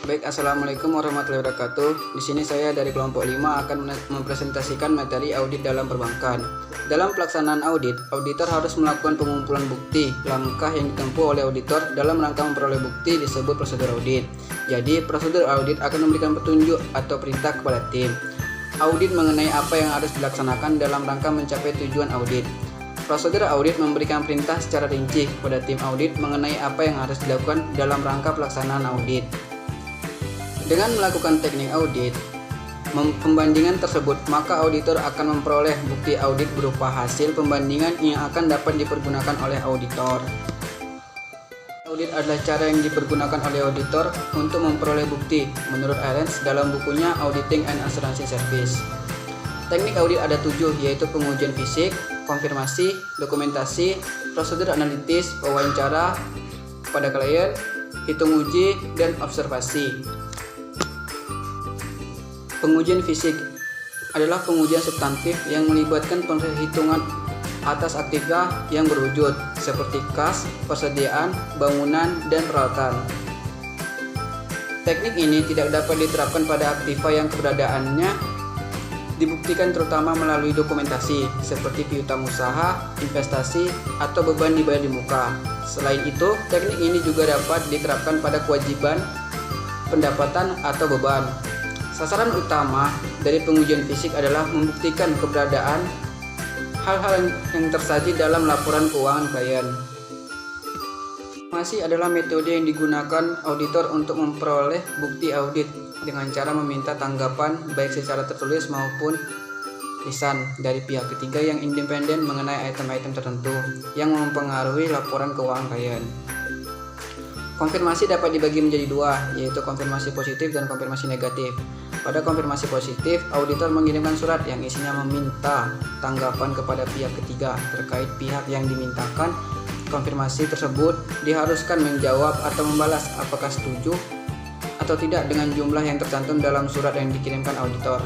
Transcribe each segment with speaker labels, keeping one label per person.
Speaker 1: Baik, assalamualaikum warahmatullahi wabarakatuh. Di sini saya dari kelompok 5 akan mempresentasikan materi audit dalam perbankan. Dalam pelaksanaan audit, auditor harus melakukan pengumpulan bukti. Langkah yang ditempuh oleh auditor dalam rangka memperoleh bukti disebut prosedur audit. Jadi, prosedur audit akan memberikan petunjuk atau perintah kepada tim audit mengenai apa yang harus dilaksanakan dalam rangka mencapai tujuan audit. Prosedur audit memberikan perintah secara rinci kepada tim audit mengenai apa yang harus dilakukan dalam rangka pelaksanaan audit. Dengan melakukan teknik audit pembandingan tersebut, maka auditor akan memperoleh bukti audit berupa hasil pembandingan yang akan dapat dipergunakan oleh auditor. Audit adalah cara yang dipergunakan oleh auditor untuk memperoleh bukti menurut Arens dalam bukunya Auditing and Assurance Service. Teknik audit ada 7, yaitu pengujian fisik, konfirmasi, dokumentasi, prosedur analitis, wawancara pada klien, hitung uji, dan observasi. Pengujian fisik adalah pengujian substantif yang melibatkan perhitungan atas aktiva yang berwujud seperti kas, persediaan, bangunan, dan peralatan. Teknik ini tidak dapat diterapkan pada aktiva yang keberadaannya dibuktikan terutama melalui dokumentasi seperti piutang usaha, investasi, atau beban dibayar di muka. Selain itu, teknik ini juga dapat diterapkan pada kewajiban, pendapatan, atau beban. Sasaran utama dari pengujian fisik adalah membuktikan keberadaan hal-hal yang tersaji dalam laporan keuangan klien. Masih adalah metode yang digunakan auditor untuk memperoleh bukti audit dengan cara meminta tanggapan baik secara tertulis maupun lisan dari pihak ketiga yang independen mengenai item-item tertentu yang mempengaruhi laporan keuangan klien. Konfirmasi dapat dibagi menjadi 2, yaitu konfirmasi positif dan konfirmasi negatif. Pada konfirmasi positif, auditor mengirimkan surat yang isinya meminta tanggapan kepada pihak ketiga terkait pihak yang dimintakan konfirmasi tersebut diharuskan menjawab atau membalas apakah setuju atau tidak dengan jumlah yang tercantum dalam surat yang dikirimkan auditor.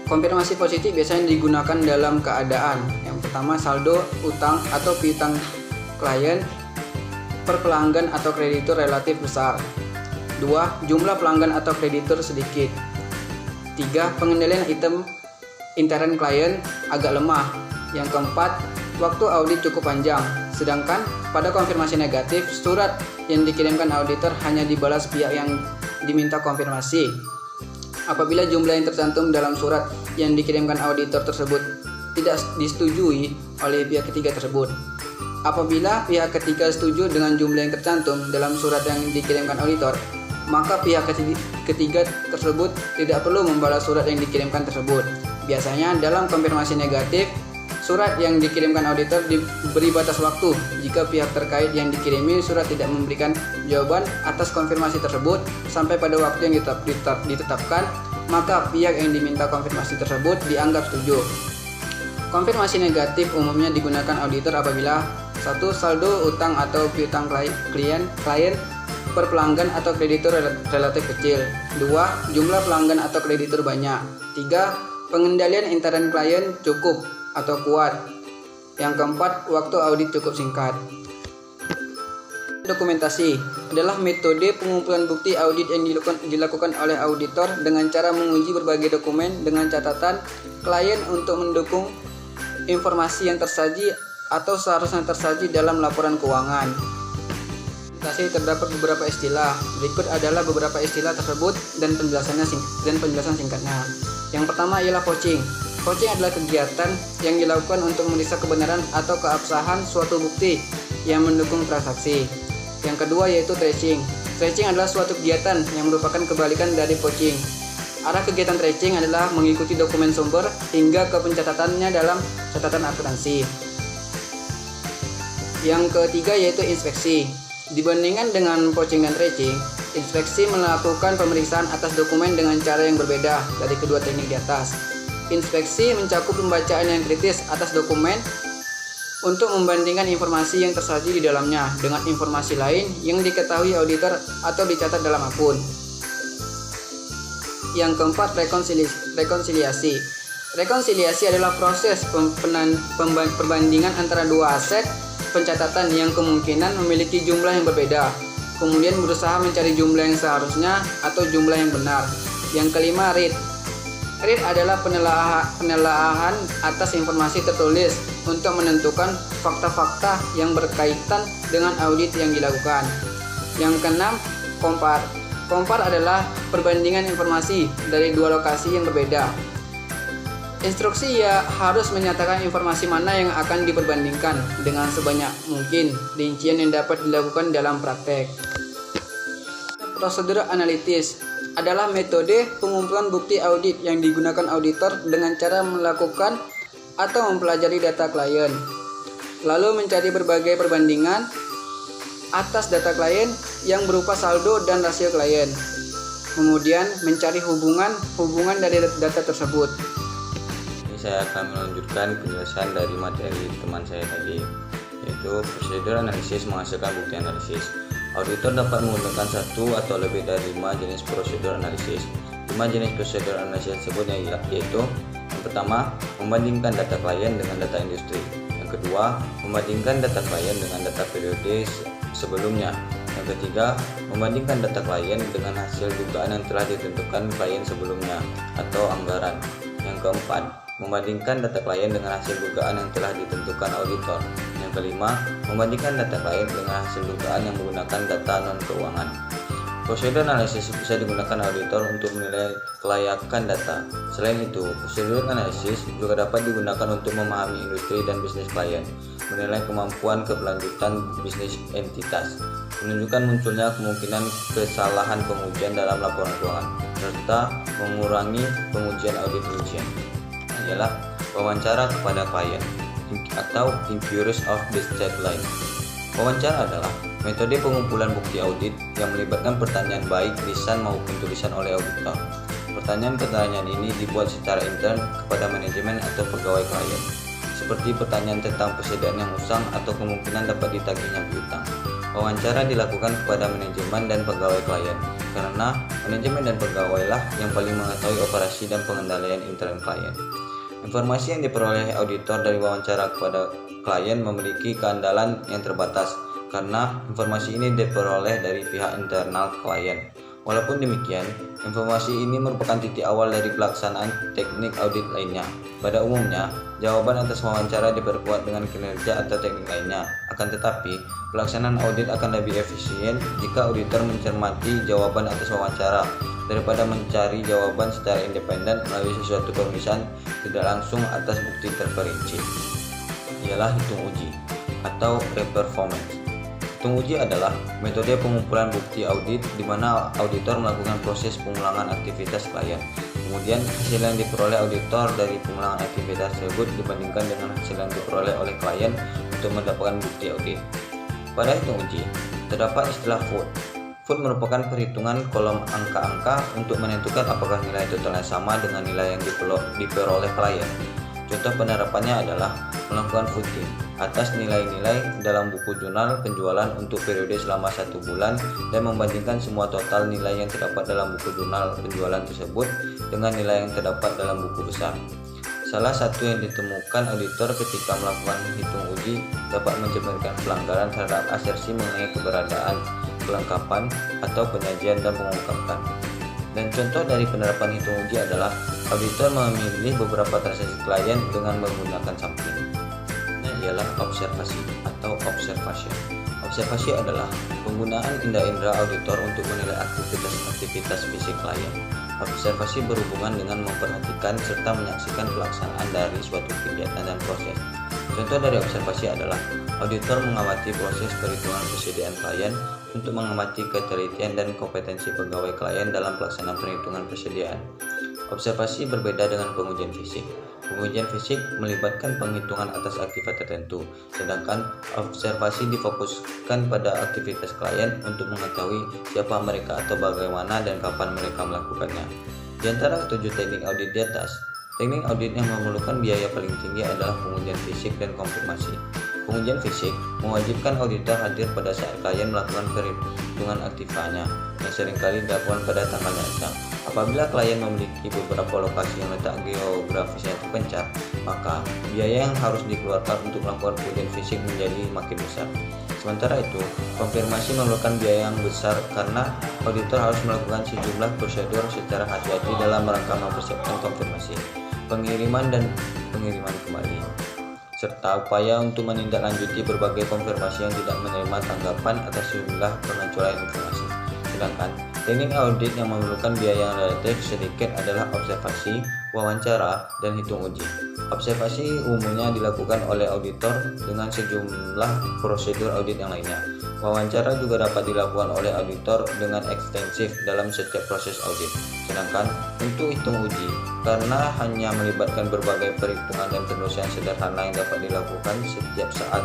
Speaker 1: Konfirmasi positif biasanya digunakan dalam keadaan yang pertama, saldo utang atau piutang klien per pelanggan atau kreditur relatif besar. 2. Jumlah pelanggan atau kreditur sedikit. 3. Pengendalian item intern klien agak lemah. Yang keempat, waktu audit cukup panjang. Sedangkan pada konfirmasi negatif, surat yang dikirimkan auditor hanya dibalas pihak yang diminta konfirmasi. Apabila jumlah yang tercantum dalam surat yang dikirimkan auditor tersebut tidak disetujui oleh pihak ketiga tersebut. Apabila pihak ketiga setuju dengan jumlah yang tercantum dalam surat yang dikirimkan auditor, maka pihak ketiga tersebut tidak perlu membalas surat yang dikirimkan tersebut. Biasanya dalam konfirmasi negatif, surat yang dikirimkan auditor diberi batas waktu. Jika pihak terkait yang dikirimi surat tidak memberikan jawaban atas konfirmasi tersebut sampai pada waktu yang ditetapkan, maka pihak yang diminta konfirmasi tersebut dianggap setuju. Konfirmasi negatif umumnya digunakan auditor apabila 1. Saldo utang atau piutang klien per pelanggan atau kreditur relatif kecil. 2. Jumlah pelanggan atau kreditur banyak. 3. Pengendalian intern klien cukup atau kuat. Yang keempat, waktu audit cukup singkat. Dokumentasi adalah metode pengumpulan bukti audit yang dilakukan oleh auditor dengan cara menguji berbagai dokumen dengan catatan klien untuk mendukung informasi yang tersaji atau seharusnya tersaji dalam laporan keuangan. Terdapat beberapa istilah. Berikut adalah beberapa istilah tersebut dan penjelasan singkatnya. Yang pertama ialah poaching. Poaching adalah kegiatan yang dilakukan untuk memeriksa kebenaran atau keabsahan suatu bukti yang mendukung transaksi. Yang kedua yaitu tracing. Tracing adalah suatu kegiatan yang merupakan kebalikan dari poaching. Arah kegiatan tracing adalah mengikuti dokumen sumber hingga ke pencatatannya dalam catatan akuntansi. Yang ketiga yaitu inspeksi. Dibandingkan dengan poaching dan tracing, Inspeksi melakukan pemeriksaan atas dokumen dengan cara yang berbeda dari kedua teknik di atas. Inspeksi mencakup pembacaan yang kritis atas dokumen untuk membandingkan informasi yang tersaji di dalamnya dengan informasi lain yang diketahui auditor atau dicatat dalam akun. Yang keempat, rekonsiliasi. Rekonsiliasi adalah proses perbandingan antara dua aset pencatatan yang kemungkinan memiliki jumlah yang berbeda, kemudian berusaha mencari jumlah yang seharusnya atau jumlah yang benar. Yang kelima, read. Read adalah penelaahan atas informasi tertulis untuk menentukan fakta-fakta yang berkaitan dengan audit yang dilakukan. Yang keenam, compare. Compare adalah perbandingan informasi dari dua lokasi yang berbeda. Instruksi harus menyatakan informasi mana yang akan diperbandingkan dengan sebanyak mungkin rincian yang dapat dilakukan dalam praktek. Prosedur analitis adalah metode pengumpulan bukti audit yang digunakan auditor dengan cara melakukan atau mempelajari data klien, lalu mencari berbagai perbandingan atas data klien yang berupa saldo dan rasio klien, kemudian mencari hubungan dari data tersebut.
Speaker 2: Saya akan melanjutkan penjelasan dari materi teman saya tadi, yaitu prosedur analisis menghasilkan bukti analisis. Auditor dapat menggunakan satu atau lebih dari 5 jenis prosedur analisis. 5 jenis prosedur analisis tersebut yaitu: yang pertama, membandingkan data klien dengan data industri. Yang kedua, membandingkan data klien dengan data periode sebelumnya. Yang ketiga, membandingkan data klien dengan hasil dugaan yang telah ditentukan klien sebelumnya atau anggaran. Yang keempat, membandingkan data klien dengan hasil dugaan yang telah ditentukan auditor. Yang kelima, membandingkan data klien dengan hasil dugaan yang menggunakan data non-keuangan. Prosedur analisis bisa digunakan auditor untuk menilai kelayakan data. Selain itu, prosedur analisis juga dapat digunakan untuk memahami industri dan bisnis klien, menilai kemampuan keberlanjutan bisnis entitas, menunjukkan munculnya kemungkinan kesalahan pengujian dalam laporan keuangan, serta mengurangi pengujian audit rincian. Ialah wawancara kepada klien atau inquiries of the deadline. Wawancara adalah metode pengumpulan bukti audit yang melibatkan pertanyaan baik lisan maupun tulisan oleh auditor. Pertanyaan-pertanyaan ini dibuat secara intern kepada manajemen atau pegawai klien, seperti pertanyaan tentang persediaan yang usang atau kemungkinan dapat ditagihnya piutang. Wawancara dilakukan kepada manajemen dan pegawai klien, karena manajemen dan pegawailah yang paling mengetahui operasi dan pengendalian intern klien. Informasi yang diperoleh auditor dari wawancara kepada klien memiliki keandalan yang terbatas, karena informasi ini diperoleh dari pihak internal klien. Walaupun demikian, informasi ini merupakan titik awal dari pelaksanaan teknik audit lainnya. Pada umumnya, jawaban atas wawancara diperkuat dengan kinerja atau teknik lainnya. Akan tetapi, pelaksanaan audit akan lebih efisien jika auditor mencermati jawaban atas wawancara daripada mencari jawaban secara independen melalui sesuatu pemeriksaan tidak langsung atas bukti terperinci. Ialah hitung uji atau re-performance. Hitung uji adalah metode pengumpulan bukti audit di mana auditor melakukan proses pengulangan aktivitas klien. Kemudian hasil yang diperoleh auditor dari pengulangan aktivitas tersebut dibandingkan dengan hasil yang diperoleh oleh klien untuk mendapatkan bukti audit. Pada hitung uji, terdapat istilah vote. Vote merupakan perhitungan kolom angka-angka untuk menentukan apakah nilai totalnya sama dengan nilai yang diperoleh klien. Contoh penerapannya adalah melakukan voting atas nilai-nilai dalam buku jurnal penjualan untuk periode selama 1 bulan dan membandingkan semua total nilai yang terdapat dalam buku jurnal penjualan tersebut dengan nilai yang terdapat dalam buku besar. Salah satu yang ditemukan auditor ketika melakukan hitung uji dapat mencerminkan pelanggaran terhadap asersi mengenai keberadaan, kelengkapan, atau penyajian dan pengungkapan. Dan contoh dari penerapan hitung uji adalah auditor memilih beberapa transaksi klien dengan menggunakan sampling. Ialah observasi atau observation. Observasi adalah penggunaan indera auditor untuk menilai aktivitas fisik klien. Observasi berhubungan dengan memperhatikan serta menyaksikan pelaksanaan dari suatu kegiatan dan proses. Contoh dari observasi adalah auditor mengamati proses perhitungan persediaan klien untuk mengamati ketelitian dan kompetensi pegawai klien dalam pelaksanaan perhitungan persediaan. Observasi berbeda dengan pengujian fisik. Pengujian fisik melibatkan penghitungan atas aktivitas tertentu, sedangkan observasi difokuskan pada aktivitas klien untuk mengetahui siapa mereka atau bagaimana dan kapan mereka melakukannya. Di antara 7 teknik audit di atas, teknik audit yang memerlukan biaya paling tinggi adalah pengujian fisik dan konfirmasi. Pengujian fisik mewajibkan auditor hadir pada saat klien melakukan perhitungan aktifanya, yang seringkali dilakukan pada tanggal nyata. Apabila klien memiliki beberapa lokasi yang letak geografisnya terpencar, maka biaya yang harus dikeluarkan untuk melakukan pengujian fisik menjadi makin besar. Sementara itu, konfirmasi memerlukan biaya yang besar karena auditor harus melakukan sejumlah prosedur secara hati-hati dalam rangka mempersiapkan konfirmasi, pengiriman dan pengiriman kembali, serta upaya untuk menindaklanjuti berbagai konfirmasi yang tidak menerima tanggapan atas sejumlah pengecualian informasi. Sedangkan teknik audit yang memerlukan biaya yang relatif sedikit adalah observasi, wawancara, dan hitung uji. Observasi umumnya dilakukan oleh auditor dengan sejumlah prosedur audit yang lainnya. Wawancara juga dapat dilakukan oleh auditor dengan ekstensif dalam setiap proses audit. Sedangkan untuk hitung uji, karena hanya melibatkan berbagai perhitungan dan penyelesaian sederhana yang dapat dilakukan setiap saat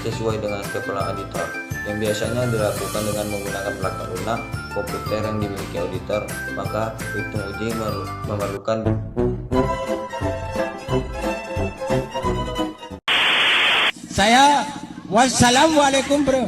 Speaker 2: sesuai dengan keperluan auditor, yang biasanya dilakukan dengan menggunakan perangkat lunak komputer yang dimiliki auditor, maka hitung uji memerlukan
Speaker 3: Wassalamualaikum bro.